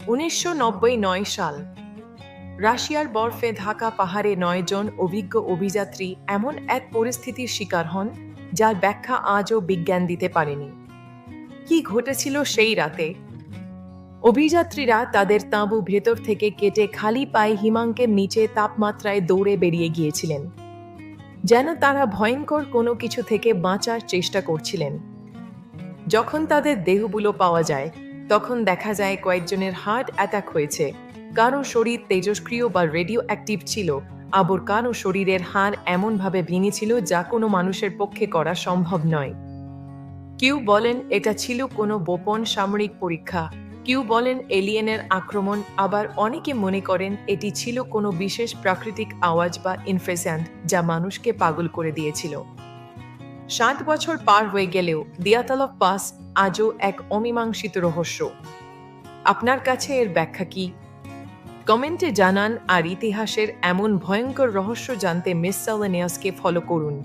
1999 সাল। রাশিয়ার বরফে ঢাকা পাহাড়ে 9 জন অভিজ্ঞ অভিযাত্রী এমন এক পরিস্থিতির শিকার হন যার ব্যাখ্যা আজও বিজ্ঞান দিতে পারেনি। কি ঘটেছিল সেই রাতে? অভিযাত্রীরা তাদের তাঁবু ভেতর থেকে কেটে খালি পায়ে হিমাঙ্কের নিচে তাপমাত্রায় দৌড়ে বেরিয়ে গিয়েছিলেন, যেন তারা ভয়ঙ্কর কোনো কিছু থেকে বাঁচার চেষ্টা করছিলেন। যখন তাদের দেহগুলো পাওয়া যায়, তখন দেখা যায় কয়েকজনের হার্ট অ্যাটাক হয়েছে, কারো শরীর তেজস্ক্রিয় বা রেডিও অ্যাক্টিভ ছিল, আবার কারো শরীরের হাড় এমনভাবে ভেঙেছিল যা কোনো মানুষের পক্ষে করা সম্ভব নয়। কেউ বলেন এটা ছিল কোনো গোপন সামরিক পরীক্ষা, কেউ বলেন এলিয়েনের আক্রমণ, আবার অনেকে মনে করেন এটি ছিল কোনো বিশেষ প্রাকৃতিক আওয়াজ বা ইনফ্রাসোন্ড যা মানুষকে পাগল করে দিয়েছিল। 7 বছর পার হয়ে গেলেও দিয়াতলভ পাস আজও এক অমীমাংসিত রহস্য। আপনার কাছে এর ব্যাখ্যা কি? কমেন্টে জানান। আর ইতিহাসের এমন ভয়ঙ্কর রহস্য জানতে মিসসেলেনিয়াসকে ফলো করুন।